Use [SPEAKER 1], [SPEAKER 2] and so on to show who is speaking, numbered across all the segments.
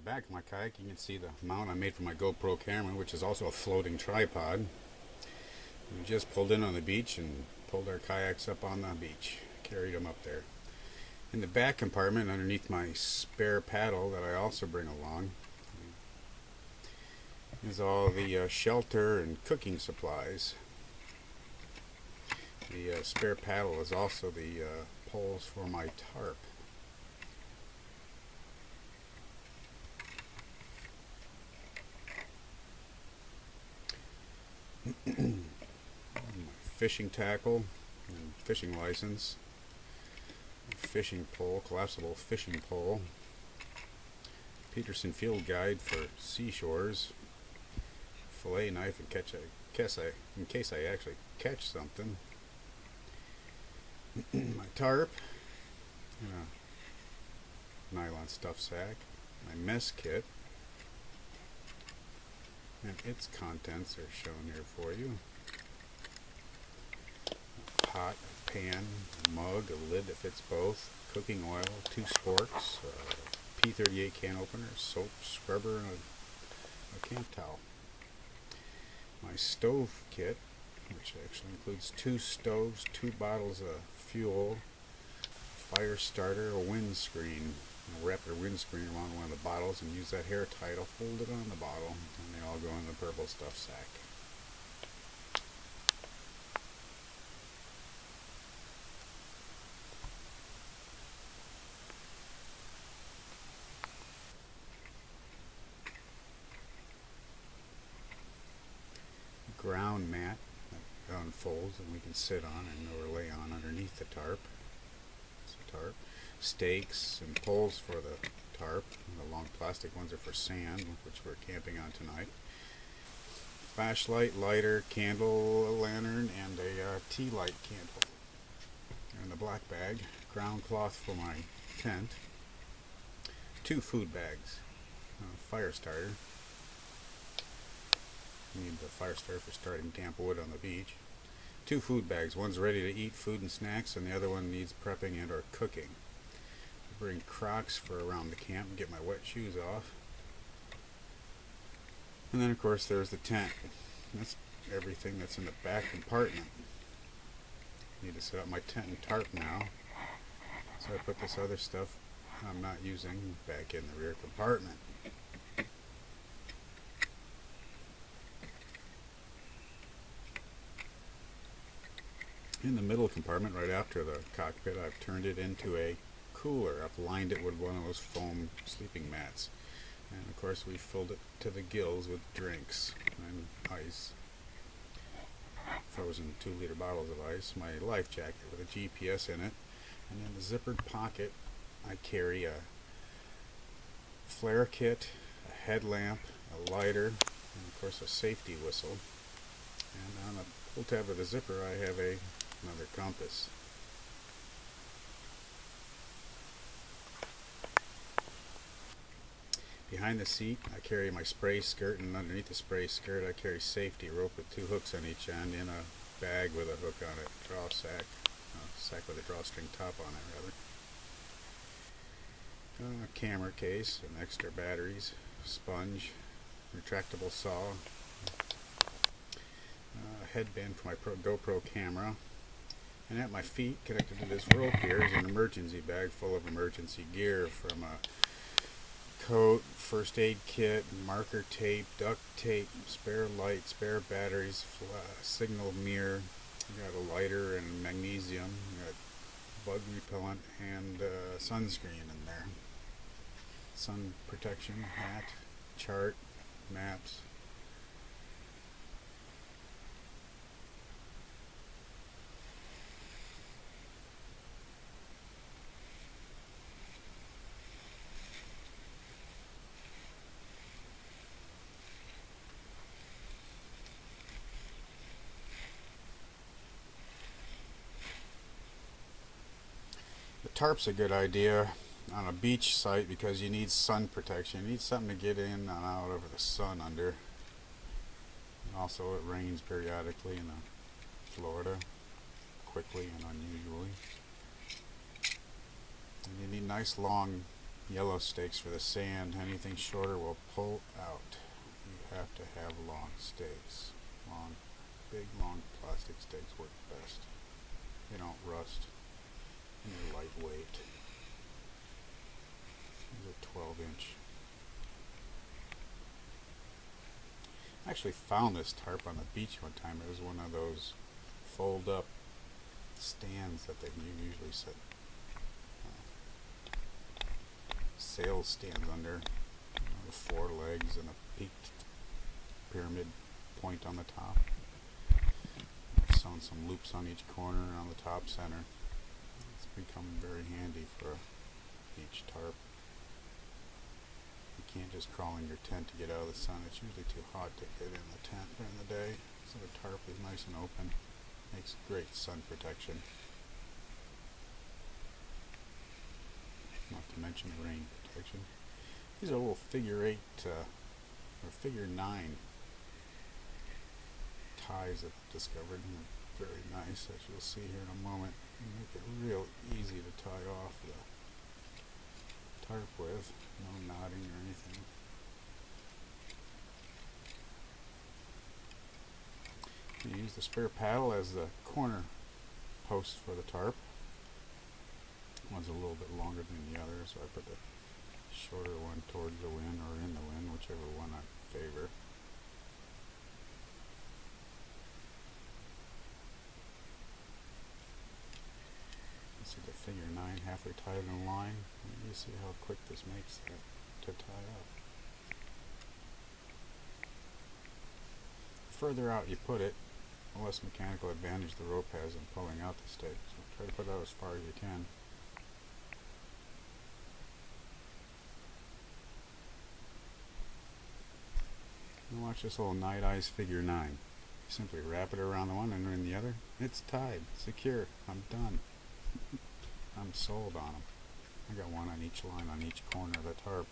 [SPEAKER 1] back of my kayak, you can see the mount I made for my GoPro camera, which is also a floating tripod. We just pulled in on the beach and pulled our kayaks up on the beach, carried them up there. In the back compartment, underneath my spare paddle that I also bring along, is all the shelter and cooking supplies. The spare paddle is also the poles for my tarp. Fishing tackle and fishing license, fishing pole, collapsible fishing pole, Peterson field guide for seashores, fillet knife in case I actually catch something, my tarp, a nylon stuff sack, my mess kit, and its contents are shown here for you. A pot, a pan, a mug, a lid that fits both, cooking oil, 2 sporks, P38 can opener, soap, scrubber, and a camp towel. My stove kit, which actually includes 2 stoves, 2 bottles of fuel, fire starter, a windscreen. I'll wrap the windscreen around one of the bottles and use that hair tie to hold it on the bottle, and they all go in the purple stuff sack. Ground mat that unfolds and we can sit on or lay on underneath the tarp. It's a tarp. Stakes and poles for the tarp. The long plastic ones are for sand, which we're camping on tonight. Flashlight, lighter, candle, a lantern, and a tea light candle. And the black bag. Ground cloth for my tent. 2 food bags. Fire starter. Need the fire starter for starting damp wood on the beach. 2 food bags. One's ready to eat food and snacks, and the other one needs prepping and or cooking. I bring Crocs for around the camp and get my wet shoes off. And then of course there's the tent. That's everything that's in the back compartment. Need to set up my tent and tarp now. So I put this other stuff I'm not using back in the rear compartment. In the middle compartment, right after the cockpit, I've turned it into a cooler. I've lined it with one of those foam sleeping mats. And of course we filled it to the gills with drinks and ice. Frozen 2-liter bottles of ice. My life jacket with a GPS in it. And in the zippered pocket I carry a flare kit, a headlamp, a lighter, and of course a safety whistle. And on the pull tab of the zipper I have another compass. Behind the seat I carry my spray skirt, and underneath the spray skirt I carry safety rope with 2 hooks on each end in a bag with a hook on it, draw sack, a sack with a drawstring top on it rather. A camera case and extra batteries, sponge, retractable saw, a headband for my GoPro camera, and at my feet, connected to this rope here, is an emergency bag full of emergency gear, from a coat, first aid kit, marker tape, duct tape, spare light, spare batteries, signal mirror. We got a lighter and magnesium. We got bug repellent and sunscreen in there. Sun protection hat, chart, maps. The tarp's a good idea on a beach site because you need sun protection. You need something to get in and out of the sun under. And also it rains periodically in Florida, quickly and unusually. And you need nice long Yellow stakes for the sand. Anything shorter will pull out. You have to have long stakes. Big long plastic stakes work best. They don't rust and they're lightweight. These are 12-inch. I actually found this tarp on the beach one time. It was one of those fold-up stands that they usually set sail stands under. The 4 legs and a peaked pyramid point on the top. I've sewn some loops on each corner and on the top center. It's become very handy for a beach tarp. You can't just crawl in your tent to get out of the sun. It's usually too hot to get in the tent during the day. So the tarp is nice and open. Makes great sun protection. Not to mention rain protection. These are little figure 8 or figure 9 ties that I've discovered, and they're very nice, as you'll see here in a moment. They make it real easy to tie off the tarp with, no knotting or anything. You use the spare paddle as the corner post for the tarp. One's a little bit longer than the other, so I put the shorter one towards the wind or in the wind, whichever one I favor. You see the figure 9 halfway tied in a line. You see how quick this makes that to tie up. The further out you put it, the less mechanical advantage the rope has in pulling out the stake. So try to put it out as far as you can. And watch this little Night Eyes figure 9. You simply wrap it around the one and in the other. It's tied, secure. I'm done. I'm sold on them. I got one on each line on each corner of the tarp.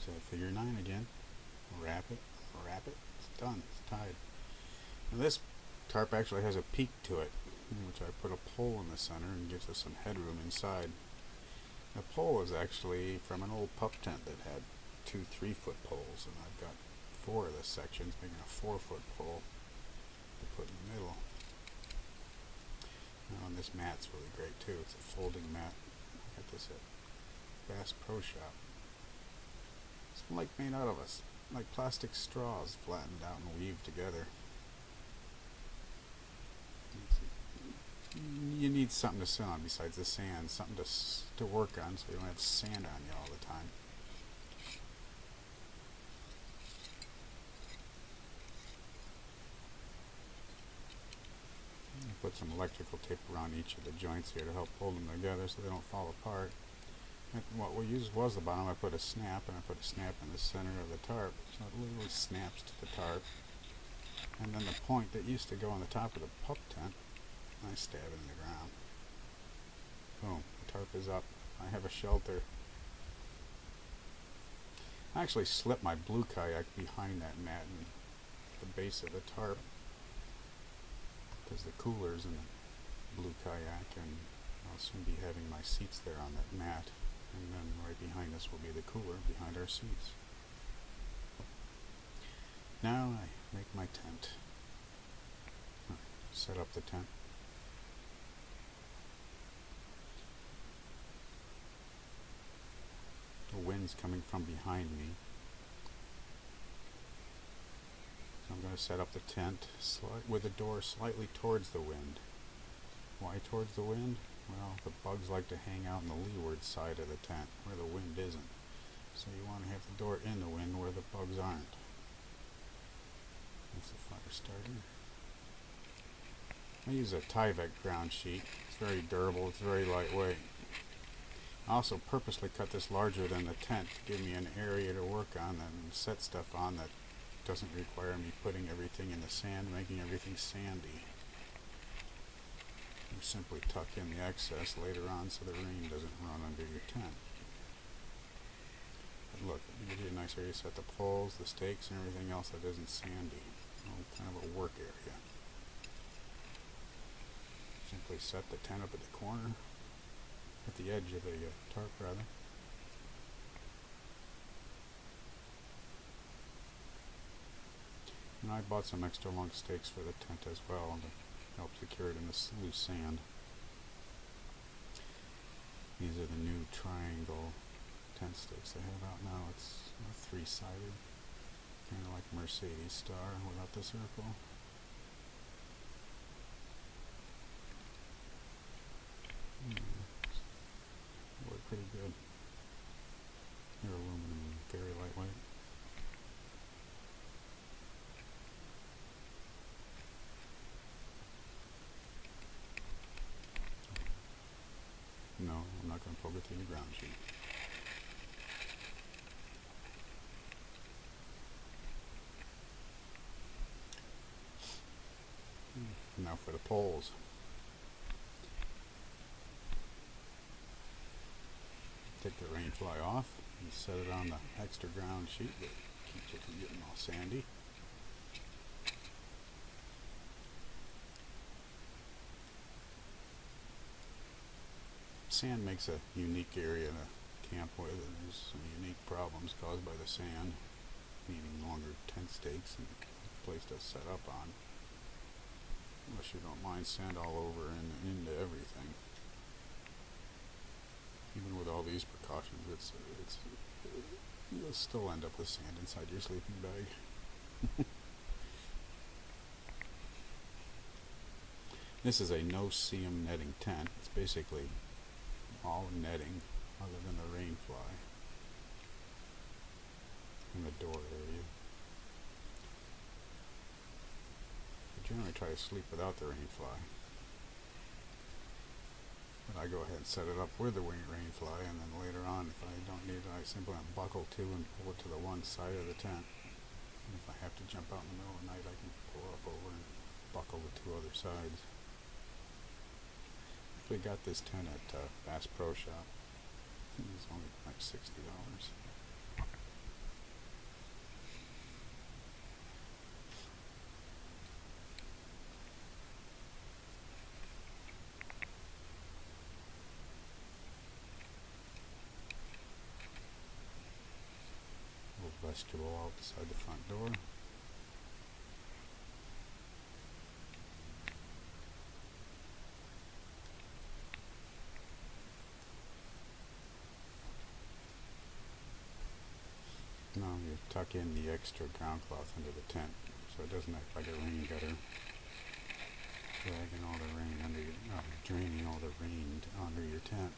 [SPEAKER 1] So figure 9 again. Wrap it, it's done, it's tied. Now this tarp actually has a peak to it, which I put a pole in the center and gives us some headroom inside. The pole is actually from an old pup tent that had 2 3-foot poles, and I've got 4 of the sections, making a 4-foot pole to put in the middle. Now, and this mat's really great too. It's a folding mat. I got this at Bass Pro Shop. It's like made out of like plastic straws flattened out and weaved together. You need something to sit on besides the sand, something to work on so you don't have sand on you all the time. Put some electrical tape around each of the joints here to help hold them together so they don't fall apart. And what we used was the bottom. I put a snap, and I put a snap in the center of the tarp, so it literally snaps to the tarp. And then the point that used to go on the top of the pup tent, I stab it in the ground. Boom, the tarp is up. I have a shelter. I actually slipped my blue kayak behind that mat in the base of the tarp, because the cooler's in the blue kayak, and I'll soon be having my seats there on that mat, and then right behind us will be the cooler behind our seats. Now I make my tent. Set up the tent. The wind's coming from behind me. So I'm going to set up the tent with the door slightly towards the wind. Why towards the wind? Well, the bugs like to hang out on the leeward side of the tent where the wind isn't. So you want to have the door in the wind where the bugs aren't. That's the fire starter. I use a Tyvek ground sheet. It's very durable, it's very lightweight. I also purposely cut this larger than the tent to give me an area to work on and set stuff on that doesn't require me putting everything in the sand, making everything sandy. You simply tuck in the excess later on so the rain doesn't run under your tent. But look, it gives you a nice area to set the poles, the stakes, and everything else that isn't sandy. Kind of a work area. Simply set the tent up at the corner, at the edge of the tarp rather. And I bought some extra long stakes for the tent as well to help secure it in this loose sand. These are the new triangle tent stakes they have out now. It's three-sided, kind of like Mercedes star without the circle. Work pretty good. They're aluminum, very lightweight. No, I'm not going to poke it through the ground sheet. Now for the poles. Take the rain fly off and set it on the extra ground sheet that keeps it from getting all sandy. Sand makes a unique area to camp with, and there's some unique problems caused by the sand, needing longer tent stakes and a place to set up on. Unless you don't mind sand all over and into everything. Even with all these precautions, you'll still end up with sand inside your sleeping bag. This is a no-seam netting tent. It's basically all netting other than the rain fly in the door area. I generally try to sleep without the rain fly. But I go ahead and set it up with the rain fly, and then later on, if I don't need it, I simply unbuckle two and pull it to the one side of the tent. And if I have to jump out in the middle of the night, I can pull up over and buckle the two other sides. We got this tent at Bass Pro Shop. It was only like $60. Vestibule outside the front door. Now you tuck in the extra ground cloth under the tent so it doesn't act like a rain gutter, dragging all the rain under your, draining all the rain under your tent.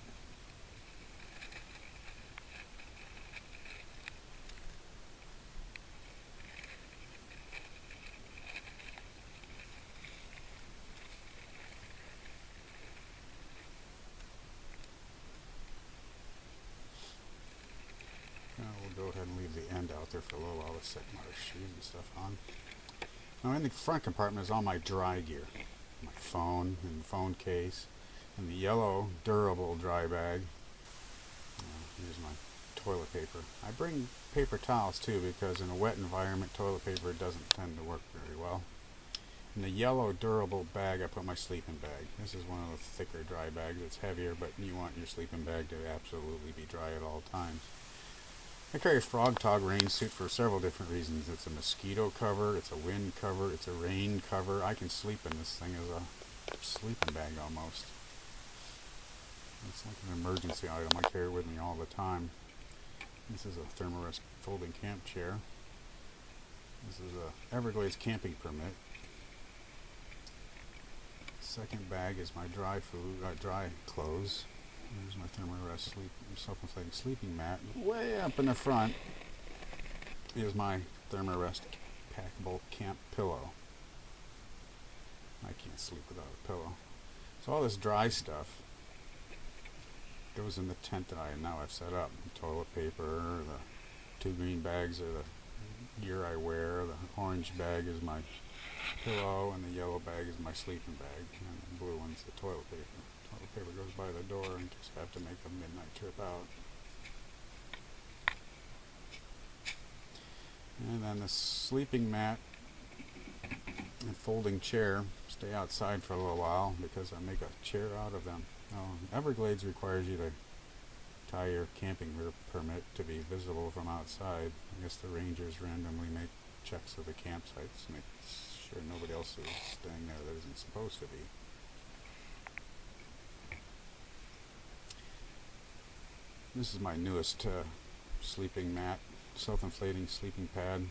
[SPEAKER 1] We'll go ahead and leave the end out there for a little while to set my shoes and stuff on. Now in the front compartment is all my dry gear. My phone and phone case, and the yellow durable dry bag. Here's my toilet paper. I bring paper towels too because in a wet environment toilet paper doesn't tend to work very well. In the yellow durable bag I put my sleeping bag. This is one of the thicker dry bags. It's heavier, but you want your sleeping bag to absolutely be dry at all times. I carry a Frog Tog rain suit for several different reasons. It's a mosquito cover, it's a wind cover, it's a rain cover. I can sleep in this thing as a sleeping bag almost. It's like an emergency item I carry with me all the time. This is a Thermarest folding camp chair. This is a Everglades camping permit. Second bag is my dry clothes. There's my Thermarest self-inflating sleeping mat. Way up in the front is my Thermarest packable camp pillow. I can't sleep without a pillow. So all this dry stuff goes in the tent that I've set up. The toilet paper, the 2 green bags are the gear I wear, the orange bag is my pillow, and the yellow bag is my sleeping bag, and the blue one's the toilet paper. Toilet paper goes by the door and just have to make the midnight trip out. And then the sleeping mat and folding chair stay outside for a little while because I make a chair out of them. Everglades requires you to tie your camping permit to be visible from outside. I guess the rangers randomly make checks of the campsites to make sure nobody else is staying there that isn't supposed to be. This is my newest sleeping mat, self-inflating sleeping pad.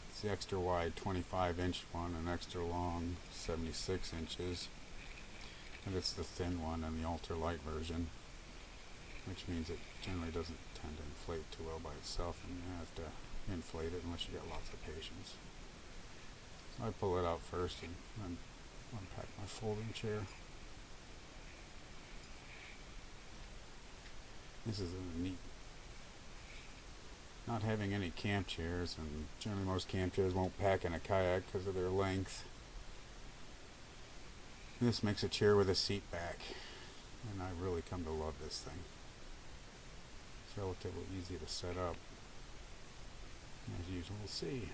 [SPEAKER 1] It's the extra wide 25-inch one and extra long 76 inches. And it's the thin one and the ultra-light version, which means it generally doesn't tend to inflate too well by itself, and you have to inflate it unless you got lots of patience. So I pull it out first and then unpack my folding chair. This is a neat. Not having any camp chairs, and generally most camp chairs won't pack in a kayak because of their length. This makes a chair with a seat back, and I've really come to love this thing. It's relatively easy to set up, as you will see.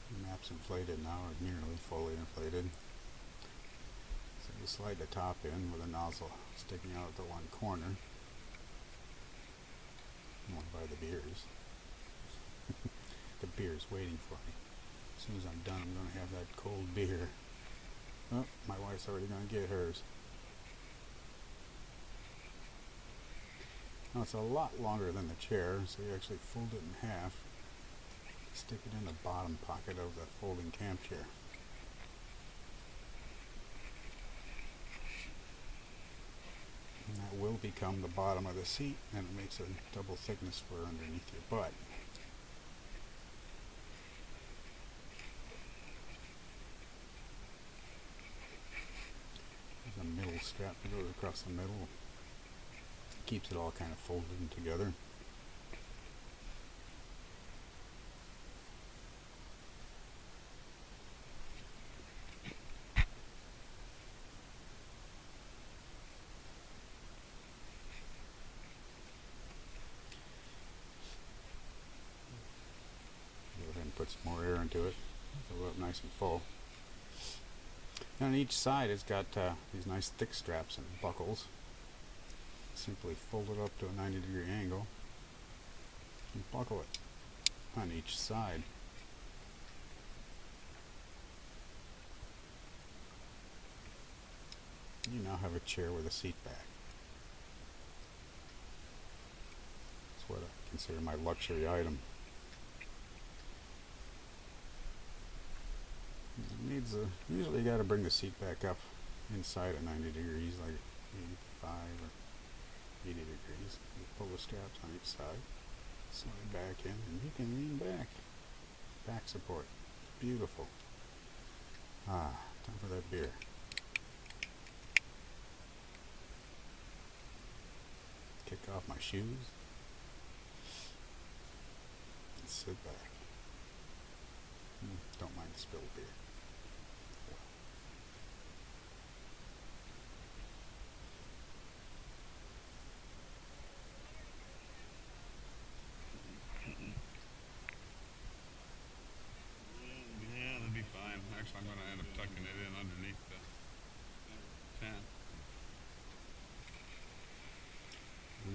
[SPEAKER 1] The map's inflated now, or nearly fully inflated. So you slide the top in with a nozzle sticking out at the one corner. One by the beers. The beer's waiting for me. As soon as I'm done, I'm going to have that cold beer. Oh, my wife's already going to get hers. Now it's a lot longer than the chair, so you actually fold it in half. Stick it in the bottom pocket of the folding camp chair. And that will become the bottom of the seat, and it makes a double thickness for underneath your butt. There's a middle strap that goes across the middle. Keeps it all kind of folded together. Put some more air into it, fill it up nice and full. And on each side it's got these nice thick straps and buckles. Simply fold it up to a 90-degree angle and buckle it on each side. You now have a chair with a seat back. It's what I consider my luxury item. It needs usually you got to bring the seat back up inside of 90 degrees, like 85 or 80 degrees. You pull the straps on each side, slide back in, and you can lean back. Back support. Beautiful. Time for that beer. Kick off my shoes. And sit back. Don't mind the spilled beer.
[SPEAKER 2] Yeah, that'd be fine. Actually, I'm going to end up tucking it in underneath the tent.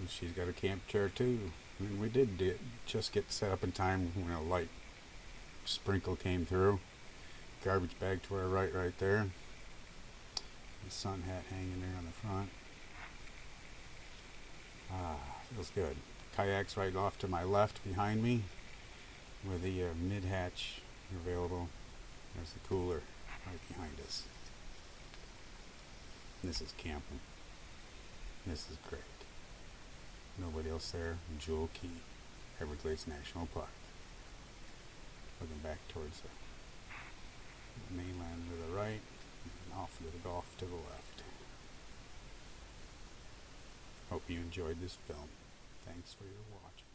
[SPEAKER 1] She's got a camp chair too. I mean, we did just get set up in time when a light sprinkle came through. Garbage bag to our right there. The sun hat hanging there on the front. Feels good. Kayaks right off to my left behind me with the mid-hatch available. There's the cooler right behind us. This is camping. This is great. Nobody Trails there, Jewel Key, Everglades National Park. Looking back towards the mainland to the right, and off to the Gulf to the left. Hope you enjoyed this film. Thanks for your watching.